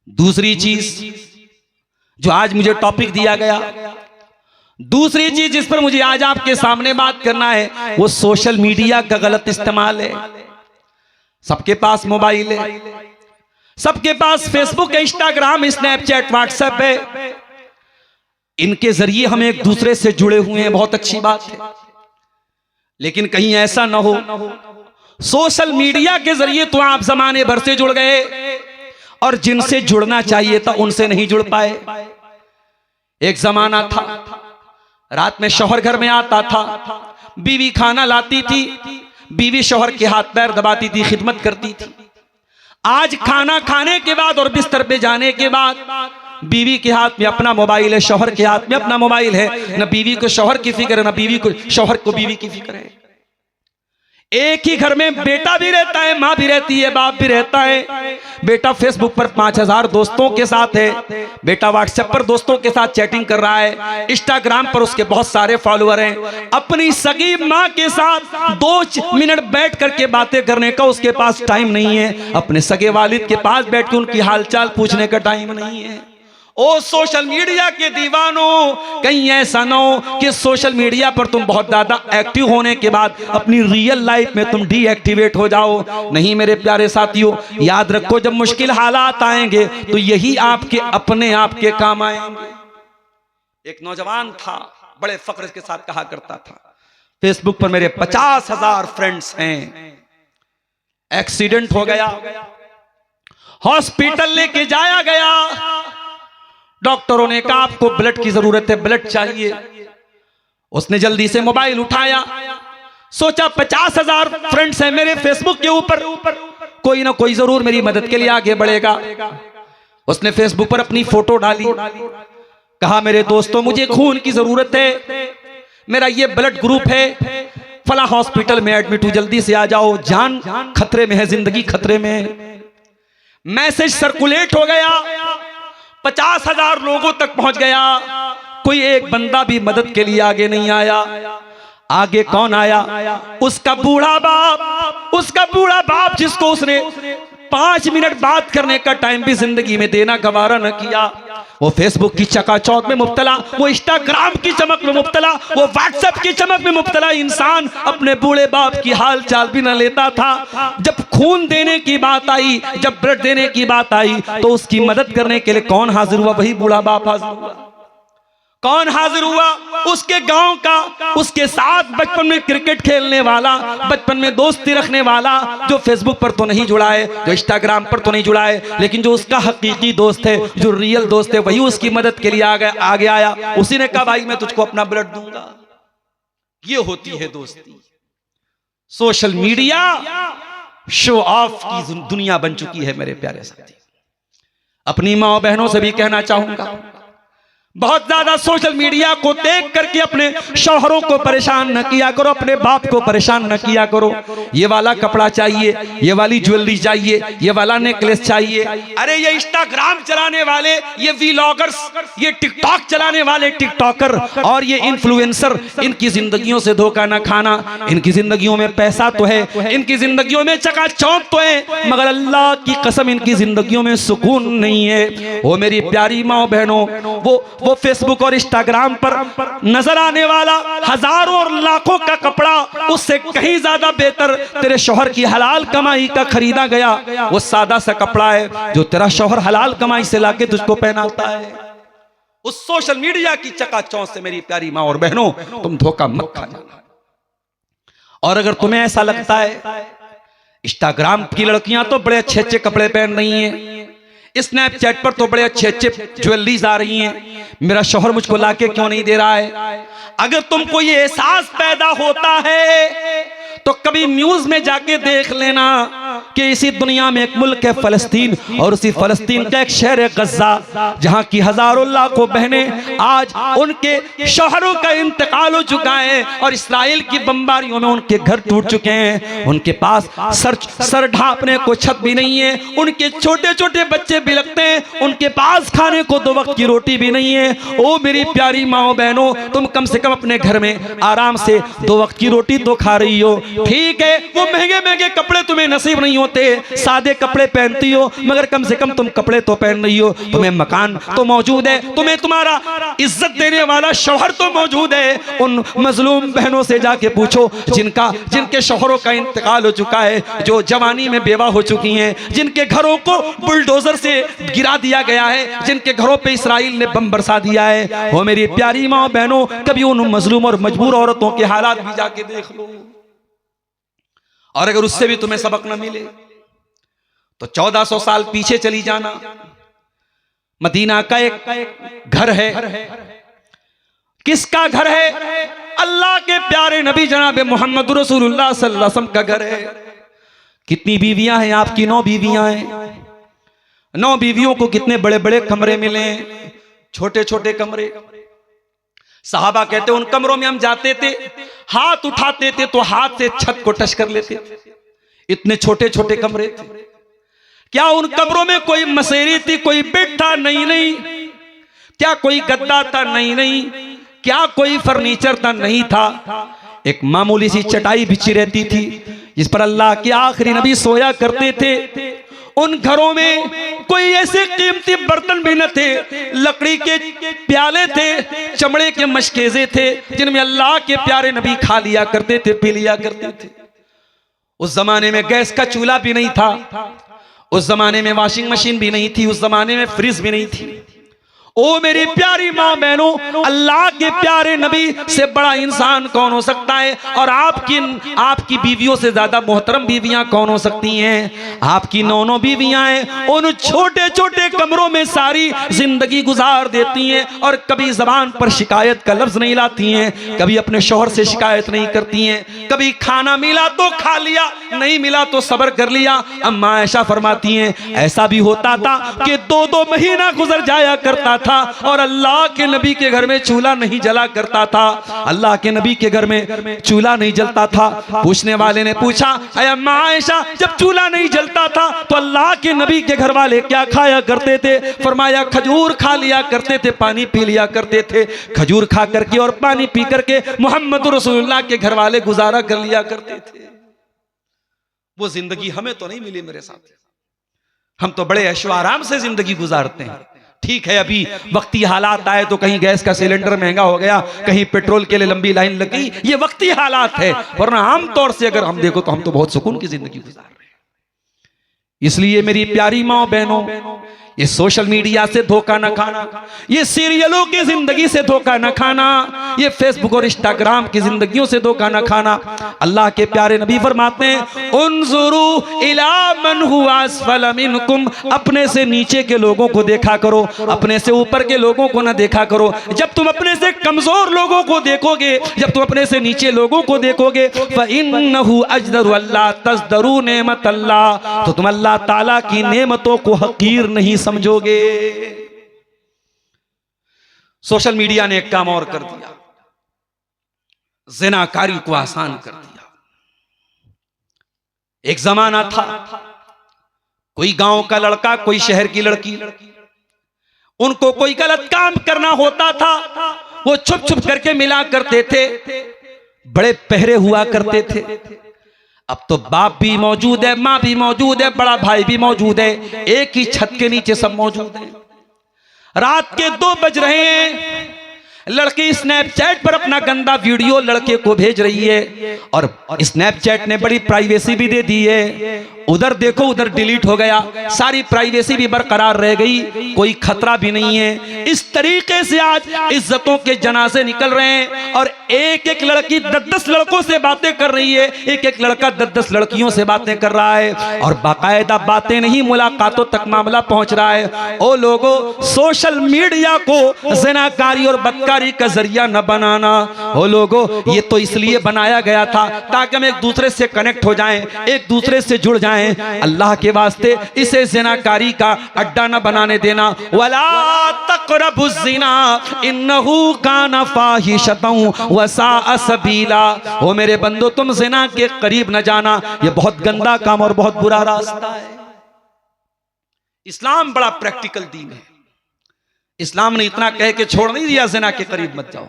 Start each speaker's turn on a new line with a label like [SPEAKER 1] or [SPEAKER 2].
[SPEAKER 1] दूसरी चीज जो आज मुझे टॉपिक दिया गया, दूसरी चीज जिस पर मुझे आज आपके सामने बात करना है वो सोशल मीडिया का गलत इस्तेमाल है। सबके पास मोबाइल है, सबके पास फेसबुक है, इंस्टाग्राम, स्नैपचैट, व्हाट्सएप है। इनके जरिए हम एक दूसरे से जुड़े हुए हैं, बहुत अच्छी बात है। लेकिन कहीं ऐसा ना हो सोशल मीडिया के जरिए तो आप जमाने भर से जुड़ गए और जिनसे जुड़ना चाहिए था उनसे नहीं जुड़ पाए। एक जमाना था रात में शौहर घर में आता था, बीवी खाना लाती थी, बीवी शौहर के हाथ पैर दबाती थी, खिदमत करती थी। आज खाना खाने के बाद और बिस्तर पे जाने के बाद बीवी के हाथ में अपना मोबाइल है, शौहर के हाथ में अपना मोबाइल है। न बीवी को शौहर की फिक्र है, न बीवी को शौहर को बीवी की फिक्र है। एक ही घर में बेटा भी रहता है, माँ भी रहती है, बाप भी रहता है। बेटा फेसबुक पर 5000 दोस्तों के साथ है, बेटा व्हाट्सएप पर दोस्तों के साथ चैटिंग कर रहा है, इंस्टाग्राम पर उसके बहुत सारे फॉलोअर हैं। अपनी सगी माँ के साथ 2 मिनट बैठ करके बातें करने का उसके पास टाइम नहीं है, अपने सगे वालिद के पास बैठ के उनकी हालचाल पूछने का टाइम नहीं है। ओ सोशल मीडिया के दीवानों, कहीं ऐसा ना हो कि सोशल मीडिया पर तुम बहुत ज्यादा एक्टिव होने के बाद अपनी रियल लाइफ में तुम डीएक्टिवेट हो जाओ। नहीं मेरे प्यारे साथियों, याद रखो जब मुश्किल हालात आएंगे तो यही आपके अपने आप के काम आएंगे। एक नौजवान था, बड़े फख्र के साथ कहा करता था, फेसबुक पर मेरे 50,000 फ्रेंड्स हैं। एक्सीडेंट हो गया, हॉस्पिटल लेके जाया गया, डॉक्टरों ने कहा आपको ब्लड की जरूरत है, ब्लड चाहिए। उसने जल्दी से मोबाइल उठाया, सोचा 50,000 फ्रेंड्स हैं मेरे फेसबुक के ऊपर, कोई ना कोई जरूर मेरी मदद के लिए आगे बढ़ेगा। उसने फेसबुक पर अपनी फोटो डाली, कहा मेरे दोस्तों मुझे खून की जरूरत है, मेरा ये ब्लड ग्रुप है, फला हॉस्पिटल में एडमिट हूं, जल्दी से आ जाओ, जान खतरे में है, जिंदगी खतरे में है। मैसेज सर्कुलेट हो गया, 50,000 लोगों तक पहुंच गया। कोई एक बंदा भी मदद के लिए आगे नहीं आया। आगे कौन आया? उसका बूढ़ा बाप, उसका बूढ़ा बाप जिसको उसने 5 मिनट बात करने का टाइम भी जिंदगी में देना गवारा न किया। वो फेसबुक की चकाचौंध में मुब्तला, वो इंस्टाग्राम की चमक में मुब्तला, वो व्हाट्सएप की चमक में मुब्तला इंसान अपने बूढ़े बाप की हाल चाल भी न लेता था। जब खून देने की बात आई, जब ब्लड देने की बात आई तो उसकी मदद करने के लिए कौन हाजिर हुआ? वही बूढ़ा बाप हाजिर हुआ। कौन हाजिर हुआ? उसके गांव का, उसके साथ बचपन में क्रिकेट खेलने वाला, बचपन में दोस्ती रखने वाला, जो फेसबुक पर तो नहीं जुड़ा है, जो इंस्टाग्राम पर तो नहीं जुड़ा है, लेकिन जो उसका हकीकी दोस्त है, जो रियल दोस्त है, वही उसकी मदद के लिए आगे आया। उसी ने कहा भाई मैं तुझको अपना ब्लड दूंगा। ये होती है दोस्ती। सोशल मीडिया शो ऑफ की दुनिया बन चुकी है मेरे प्यारे साथी। अपनी माँ बहनों से भी कहना चाहूंगा, बहुत ज्यादा सोशल मीडिया को देख करके अपने शौहरों को परेशान न किया करो, अपने बाप को परेशान न किया करो। ये वाला कपड़ा चाहिए, ये वाली ज्वेलरी चाहिए, ये वाला नेकलेस चाहिए। अरे ये इंस्टाग्राम चलाने वाले, ये व्लॉगर्स, ये टिकटॉक चलाने वाले टिकटॉकर और ये इन्फ्लुएंसर, इनकी जिंदगियों से धोखा न खाना। इनकी जिंदगियों में पैसा तो है, इनकी जिंदगियों में चकाचौंध तो है, मगर अल्लाह की कसम इनकी जिंदगियों में सुकून नहीं है। वो मेरी प्यारी माँ बहनों, वो फेसबुक और इंस्टाग्राम पर नजर आने वाला हजारों और लाखों का कपड़ा उससे कहीं ज्यादा बेहतर तेरे शौहर की हलाल कमाई का खरीदा गया वो सादा सा कपड़ा है जो तेरा शौहर हलाल कमाई से लाके तुझको पहनाता है। उस सोशल मीडिया की चकाचौंध से मेरी प्यारी माँ और बहनों तुम धोखा मत खा जाना। और अगर तुम्हें ऐसा लगता है इंस्टाग्राम की लड़कियां तो बड़े अच्छे अच्छे कपड़े पहन रही हैं, स्नैपचैट पर तो बड़े अच्छे अच्छे ज्वेलरीज आ रही हैं, मेरा शौहर मुझको लाके क्यों नहीं दे रहा है? अगर तुमको ये एहसास पैदा होता है तो कभी न्यूज में जाके देख लेना कि इसी दुनिया में एक मुल्क है फलस्तीन, और उसी फलस्तीन का एक शहर है गज़ा, जहां की हजारों लाखों बहनें आज उनके शौहरों का इंतकाल हो चुका है और इस्राइल की बमबारियों में उनके घर टूट चुके हैं। उनके पास सर ढांपने को छत भी नहीं है, उनके छोटे छोटे बच्चे बिलखते हैं, उनके पास खाने को 2 वक्त की रोटी भी नहीं है। ओ मेरी प्यारी माओ बहनों, तुम कम से कम अपने घर में आराम से 2 वक्त की रोटी तो खा रही हो, ठीक है। वो महंगे महंगे कपड़े तुम्हें नसीब नहीं हो होते, सादे कपड़े पहनती हो, मगर कम से कम तुम कपड़े तो पहन रही हो, तुम्हें मकान तो मौजूद है, तुम्हें तुम्हारा इज्जत देने वाला शौहर तो मौजूद है। उन मजलूम बहनों से जाके पूछो जिनके शौहरों का इंतकाल हो चुका है, जो जवानी में बेवा हो चुकी हैं, जिनके घरों को बुलडोजर से गिरा दिया गया है, जिनके घरों पे इसराइल ने बम बरसा दिया है। हो मेरी प्यारी माँ बहनों, कभी उन मजलूम और मजबूर औरतों के हालात भी जाके देख लो, और अगर उससे भी तुम्हें सबक न मिले तो 1400 साल पीछे चली जाना। मदीना का एक घर है। किसका घर है? अल्लाह के प्यारे नबी जनाब मोहम्मद रसूलुल्लाह सल्लल्लाहु अलैहि वसल्लम का घर है। कितनी बीवियां हैं आपकी? 9 बीवियां हैं। 9 बीवियों को कितने बड़े बड़े कमरे मिले, छोटे छोटे कमरे। साहबा कहते उन कमरों में हम जाते थे, हाथ उठाते थे तो हाथ से छत को टच कर लेते थे, इतने छोटे छोटे कमरे थे। क्या उन कमरों में कोई मसेरी थी? कोई बेड था? नहीं। क्या कोई गद्दा था? नहीं। क्या कोई फर्नीचर था? नहीं था। एक मामूली सी चटाई बिछी रहती थी जिस पर अल्लाह के आखिरी नबी सोया करते थे। उन घरों में कोई ऐसे कीमती बर्तन भी न थे, लकड़ी के प्याले थे, चमड़े के मशकेजे थे, जिनमें अल्लाह के प्यारे नबी खा लिया करते थे, पी लिया करते थे। उस जमाने में गैस का चूल्हा भी नहीं था, उस जमाने में वॉशिंग मशीन भी नहीं थी, उस जमाने में फ्रिज भी नहीं थी। ओ मेरी प्यारी माँ बहनों, अल्लाह के प्यारे नबी से बड़ा इंसान कौन हो सकता है? और आपकी बीवियों से ज्यादा मोहतरम बीवियां कौन हो सकती हैं? आपकी 9 बीवियां हैं, उन छोटे छोटे कमरों में सारी जिंदगी गुजार देती हैं, और कभी जबान पर शिकायत का लफ्ज नहीं लाती हैं, कभी अपने शौहर से शिकायत नहीं करती हैं, कभी खाना मिला तो खा लिया, नहीं मिला तो सब्र कर लिया। अम्मा आयशा फरमाती हैं ऐसा भी होता था कि 2-2 महीना गुजर जाया करता था और अल्लाह के नबी के घर में चूल्हा नहीं जला करता था। अल्लाह के नबी के घर में चूल्हा नहीं जलता था। पूछने वाले ने पूछा, अय अम्मा आयशा, जब चूल्हा नहीं जलता था तो अल्लाह के नबी के घर वाले क्या खाया करते थे? फरमाया खजूर खा लिया करते थे, पानी पी लिया करते थे। खजूर खा करके और पानी पी करके मोहम्मद रसूलुल्लाह के घर वाले गुजारा कर लिया करते थे। वो जिंदगी हमें तो नहीं मिली मेरे साथ। हम तो बड़े ऐशो आराम से जिंदगी गुजारते हैं। ठीक है, अभी वक्ती हालात आए तो कहीं गैस का सिलेंडर महंगा हो गया, कहीं पेट्रोल के लिए लंबी लाइन लग गई, ये वक्ती हालात है, वरना आम तौर से अगर हम देखो तो हम तो बहुत सुकून की जिंदगी गुजार रहे हैं। इसलिए मेरी प्यारी माँ बहनों, ये सोशल मीडिया से धोखा न खाना, ये सीरियलों की जिंदगी से धोखा न खाना, ये फेसबुक और इंस्टाग्राम की जिंदगियों से धोखा न खाना। अल्लाह के प्यारे नबी फरमाते हैं उन्जुरू इला मन हुवा अस्फल मिनकुम, अपने से नीचे के लोगों को देखा करो, अपने से ऊपर के लोगों को न देखा करो। जब तुम अपने से कमजोर लोगों को देखोगे, जब तुम अपने से नीचे लोगों को देखोगे, फइन्नहु अजदरु अल्लाह तज़दरू नेमत अल्लाह, तो तुम अल्लाह ताला की नेमतों को हकीर नहीं समझोगे। सोशल मीडिया ने एक काम और कर दिया, ज़िनाकारी को आसान कर दिया। एक जमाना था, कोई गांव का लड़का, कोई शहर की लड़की, उनको कोई गलत काम करना होता था, वो छुप छुप करके मिला करते थे, बड़े पहरे हुआ करते थे। अब तो बाप भी मौजूद है, माँ भी मौजूद है, बड़ा भाई भी मौजूद है, एक ही छत के नीचे सब मौजूद है। रात के 2 बज रहे हैं, लड़की स्नैपचैट पर अपना गंदा वीडियो लड़के को भेज रही है, और स्नैपचैट ने बड़ी प्राइवेसी भी दे दी है। उधर देखो उधर डिलीट हो गया, सारी प्राइवेसी भी बरकरार रह गई, कोई खतरा भी नहीं है। इस तरीके से आज इज्जतों के जनाजे निकल रहे हैं, और एक एक लड़की 10-10 लड़कों से बातें कर रही है, एक एक लड़का 10-10 लड़कियों से बातें कर रहा है, और बाकायदा बातें नहीं, मुलाकातों तक मामला पहुंच रहा है। ओ लोगों, सोशल मीडिया को ज़िनाकारी और बदकारी का जरिया न बनाना। ओ लोगों, ये तो इसलिए बनाया गया था ताकि हम एक दूसरे से कनेक्ट हो जाएं, एक दूसरे से जुड़ जाएं। अल्लाह के वास्ते इसे ज़िनाकारी का अड्डा न बनाने देना। वला तक़रबुज़ ज़िना इन्नहु काना फ़ाहिशतन व साअ सबीला। ओ मेरे बंदो, तुम ज़िना के करीब न जाना, ये बहुत गंदा काम और बहुत बुरा रास्ता है। इस्लाम बड़ा प्रैक्टिकल दीन है। इस्लाम ने इतना कह के छोड़ नहीं दिया ज़िना के करीब मत जाओ।